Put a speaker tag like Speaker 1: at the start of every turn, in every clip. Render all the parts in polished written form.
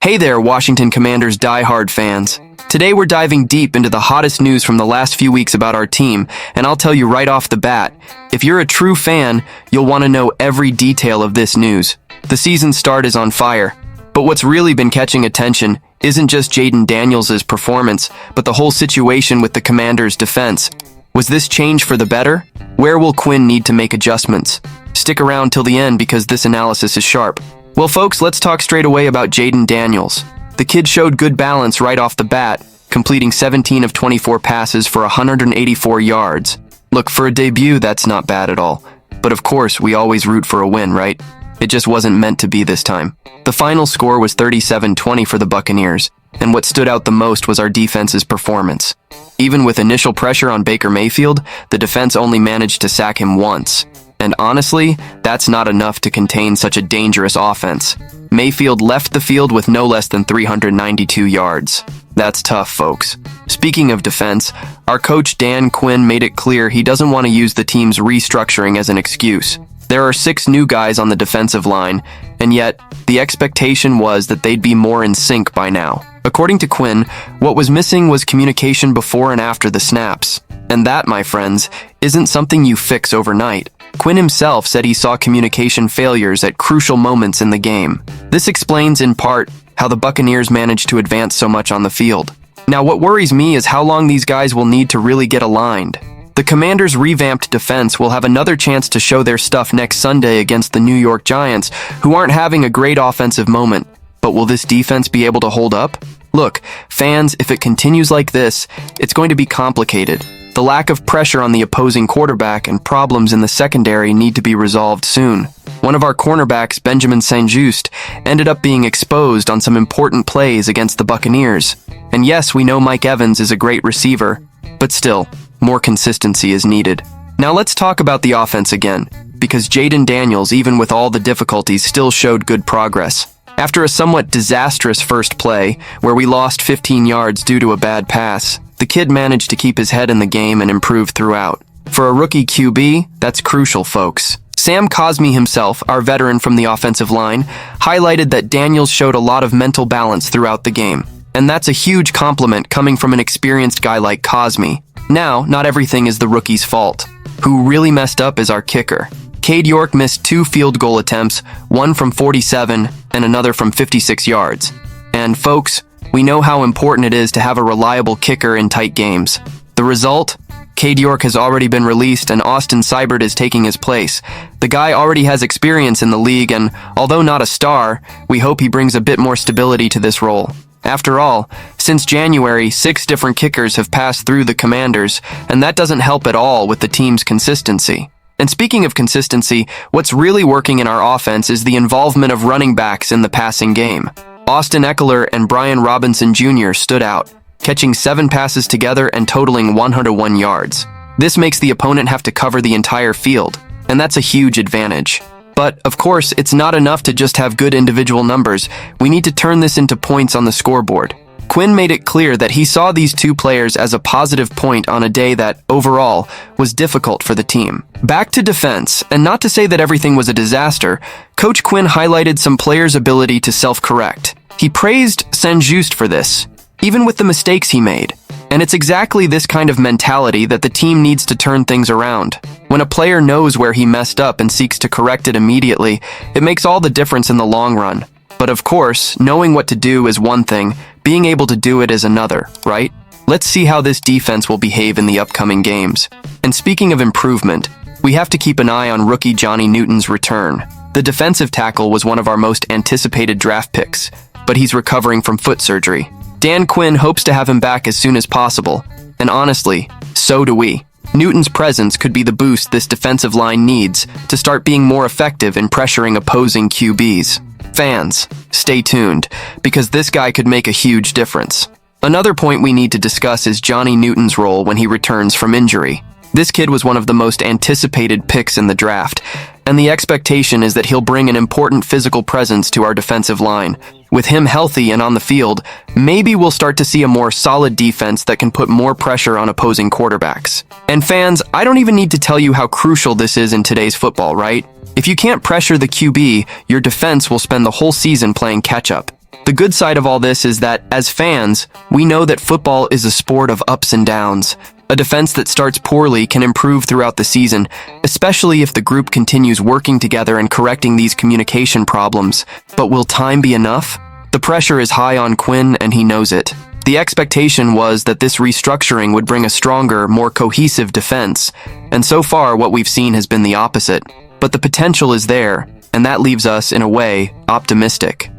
Speaker 1: Hey there, Washington Commanders die-hard fans. Today we're diving deep into the hottest news from the last few weeks about our team, and I'll tell you right off the bat, if you're a true fan, you'll want to know every detail of this news. The season's start is on fire, but what's really been catching attention isn't just Jaden Daniels' performance, but the whole situation with the Commanders' defense. Was this change for the better? Where will Quinn need to make adjustments? Stick around till the end because this analysis is sharp. Well, folks, let's talk straight away about Jaden Daniels. The kid showed good balance right off the bat, completing 17 of 24 passes for 184 yards. Look, for a debut, that's not bad at all. But of course, we always root for a win, right? It just wasn't meant to be this time. The final score was 37-20 for the Buccaneers, and what stood out the most was our defense's performance. Even with initial pressure on Baker Mayfield, the defense only managed to sack him once. And honestly, that's not enough to contain such a dangerous offense. Mayfield left the field with no less than 392 yards. That's tough, folks. Speaking of defense, our coach Dan Quinn made it clear he doesn't want to use the team's restructuring as an excuse. There are 6 new guys on the defensive line, and yet the expectation was that they'd be more in sync by now. According to Quinn, what was missing was communication before and after the snaps. And that, my friends, isn't something you fix overnight. Quinn himself said he saw communication failures at crucial moments in the game. This explains, in part, how the Buccaneers managed to advance so much on the field. Now, what worries me is how long these guys will need to really get aligned. The Commanders' revamped defense will have another chance to show their stuff next Sunday against the New York Giants, who aren't having a great offensive moment. But will this defense be able to hold up? Look, fans, if it continues like this, it's going to be complicated. The lack of pressure on the opposing quarterback and problems in the secondary need to be resolved soon. One of our cornerbacks, Benjamin Saint-Juste, ended up being exposed on some important plays against the Buccaneers. And yes, we know Mike Evans is a great receiver, but still, more consistency is needed. Now let's talk about the offense again, because Jaden Daniels, even with all the difficulties, still showed good progress. After a somewhat disastrous first play, where we lost 15 yards due to a bad pass, the kid managed to keep his head in the game and improve throughout. For a rookie QB, that's crucial, folks. Sam Cosmi himself, our veteran from the offensive line, highlighted that Daniels showed a lot of mental balance throughout the game. And that's a huge compliment coming from an experienced guy like Cosmi. Now, not everything is the rookie's fault. Who really messed up is our kicker. Cade York missed 2 field goal attempts, one from 47 and another from 56 yards. And folks, we know how important it is to have a reliable kicker in tight games. The result? Cade York has already been released and Austin Seibert is taking his place. The guy already has experience in the league and, although not a star, we hope he brings a bit more stability to this role. After all, since January, 6 different kickers have passed through the Commanders, and that doesn't help at all with the team's consistency. And speaking of consistency, what's really working in our offense is the involvement of running backs in the passing game. Austin Eckler and Brian Robinson Jr. stood out, catching 7 passes together and totaling 101 yards. This makes the opponent have to cover the entire field, and that's a huge advantage. But, of course, it's not enough to just have good individual numbers. We need to turn this into points on the scoreboard. Quinn made it clear that he saw these 2 players as a positive point on a day that, overall, was difficult for the team. Back to defense, and not to say that everything was a disaster, Coach Quinn highlighted some players' ability to self-correct. He praised Saint-Juste for this, even with the mistakes he made. And it's exactly this kind of mentality that the team needs to turn things around. When a player knows where he messed up and seeks to correct it immediately, it makes all the difference in the long run. But of course, knowing what to do is one thing, being able to do it is another, right? Let's see how this defense will behave in the upcoming games. And speaking of improvement, we have to keep an eye on rookie Johnny Newton's return. The defensive tackle was one of our most anticipated draft picks, but he's recovering from foot surgery. Dan Quinn hopes to have him back as soon as possible, and honestly, so do we. Newton's presence could be the boost this defensive line needs to start being more effective in pressuring opposing QBs. Fans, stay tuned, because this guy could make a huge difference. Another point we need to discuss is Johnny Newton's role when he returns from injury. This kid was one of the most anticipated picks in the draft, and the expectation is that he'll bring an important physical presence to our defensive line. With him healthy and on the field, maybe we'll start to see a more solid defense that can put more pressure on opposing quarterbacks. And fans, I don't even need to tell you how crucial this is in today's football, right? If you can't pressure the QB, your defense will spend the whole season playing catch-up. The good side of all this is that, as fans, we know that football is a sport of ups and downs. A defense that starts poorly can improve throughout the season, especially if the group continues working together and correcting these communication problems. But will time be enough? The pressure is high on Quinn, and he knows it. The expectation was that this restructuring would bring a stronger, more cohesive defense, and so far what we've seen has been the opposite. But the potential is there, and that leaves us, in a way, optimistic.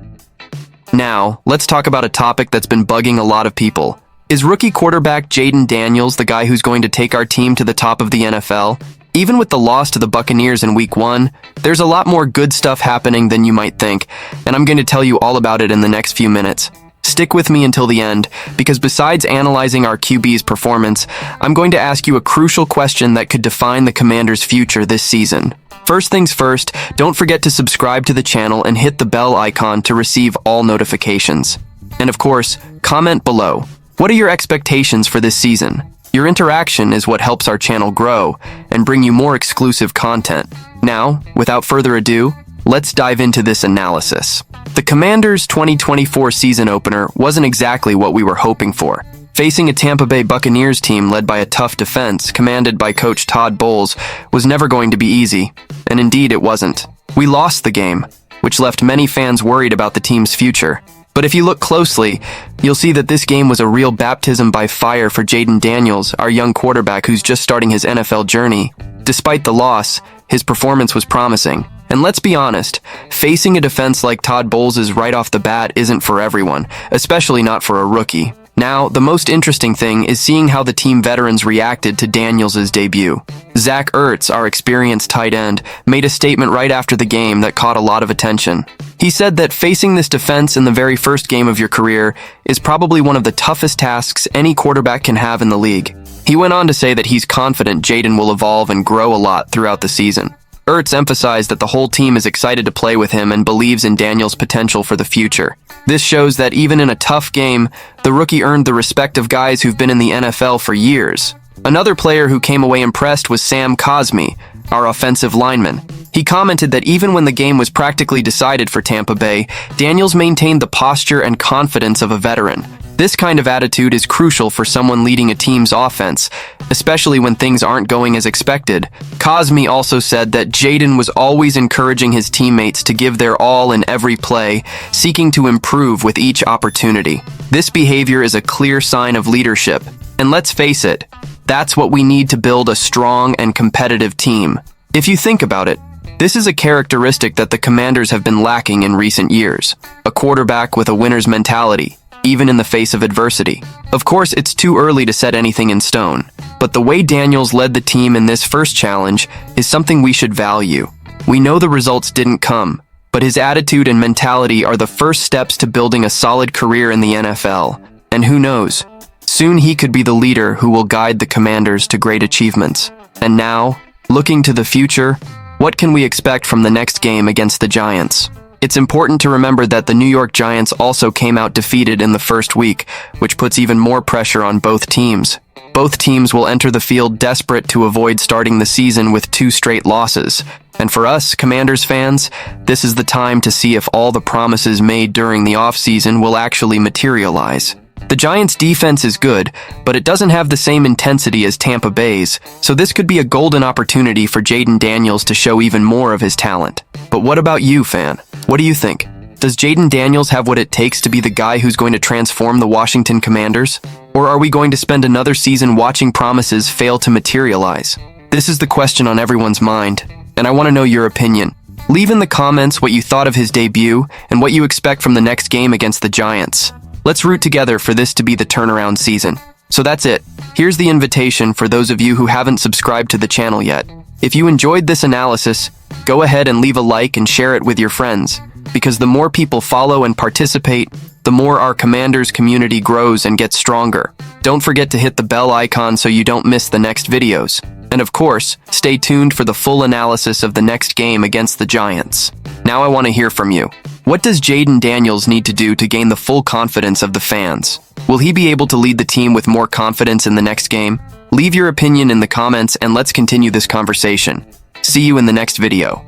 Speaker 1: Now, let's talk about a topic that's been bugging a lot of people. Is rookie quarterback Jayden Daniels the guy who's going to take our team to the top of the NFL? Even with the loss to the Buccaneers in Week 1, there's a lot more good stuff happening than you might think, and I'm going to tell you all about it in the next few minutes. Stick with me until the end, because besides analyzing our QB's performance, I'm going to ask you a crucial question that could define the Commanders' future this season. First things first, don't forget to subscribe to the channel and hit the bell icon to receive all notifications. And of course, comment below. What are your expectations for this season? Your interaction is what helps our channel grow and bring you more exclusive content. Now, without further ado, let's dive into this analysis. The Commanders' 2024 season opener wasn't exactly what we were hoping for. Facing a Tampa Bay Buccaneers team led by a tough defense commanded by Coach Todd Bowles was never going to be easy, and indeed it wasn't. We lost the game, which left many fans worried about the team's future. But if you look closely, you'll see that this game was a real baptism by fire for Jayden Daniels, our young quarterback who's just starting his NFL journey. Despite the loss, his performance was promising. And let's be honest, facing a defense like Todd Bowles' right off the bat isn't for everyone, especially not for a rookie. Now, the most interesting thing is seeing how the team veterans reacted to Daniels' debut. Zach Ertz, our experienced tight end, made a statement right after the game that caught a lot of attention. He said that facing this defense in the very first game of your career is probably one of the toughest tasks any quarterback can have in the league. He went on to say that he's confident Jayden will evolve and grow a lot throughout the season. Ertz emphasized that the whole team is excited to play with him and believes in Daniels' potential for the future. This shows that even in a tough game, the rookie earned the respect of guys who've been in the NFL for years. Another player who came away impressed was Sam Cosmi, our offensive lineman. He commented that even when the game was practically decided for Tampa Bay, Daniels maintained the posture and confidence of a veteran. This kind of attitude is crucial for someone leading a team's offense, especially when things aren't going as expected. Cosmi also said that Jayden was always encouraging his teammates to give their all in every play, seeking to improve with each opportunity. This behavior is a clear sign of leadership. And let's face it, that's what we need to build a strong and competitive team. If you think about it, this is a characteristic that the Commanders have been lacking in recent years. A quarterback with a winner's mentality, even in the face of adversity. Of course, it's too early to set anything in stone, but the way Daniels led the team in this first challenge is something we should value. We know the results didn't come, but his attitude and mentality are the first steps to building a solid career in the NFL. And who knows, soon he could be the leader who will guide the Commanders to great achievements. And now, looking to the future, what can we expect from the next game against the Giants? It's important to remember that the New York Giants also came out defeated in the first week, which puts even more pressure on both teams. Both teams will enter the field desperate to avoid starting the season with 2 straight losses. And for us, Commanders fans, this is the time to see if all the promises made during the offseason will actually materialize. The Giants' defense is good, but it doesn't have the same intensity as Tampa Bay's, so this could be a golden opportunity for Jayden Daniels to show even more of his talent. But what about you, fan? What do you think? Does Jayden Daniels have what it takes to be the guy who's going to transform the Washington Commanders? Or are we going to spend another season watching promises fail to materialize? This is the question on everyone's mind, and I want to know your opinion. Leave in the comments what you thought of his debut and what you expect from the next game against the Giants. Let's root together for this to be the turnaround season. So that's it. Here's the invitation for those of you who haven't subscribed to the channel yet. If you enjoyed this analysis, go ahead and leave a like and share it with your friends, because the more people follow and participate, the more our Commanders community grows and gets stronger. Don't forget to hit the bell icon so you don't miss the next videos. And of course, stay tuned for the full analysis of the next game against the Giants. Now I want to hear from you. What does Jayden Daniels need to do to gain the full confidence of the fans? Will he be able to lead the team with more confidence in the next game? Leave your opinion in the comments and let's continue this conversation. See you in the next video.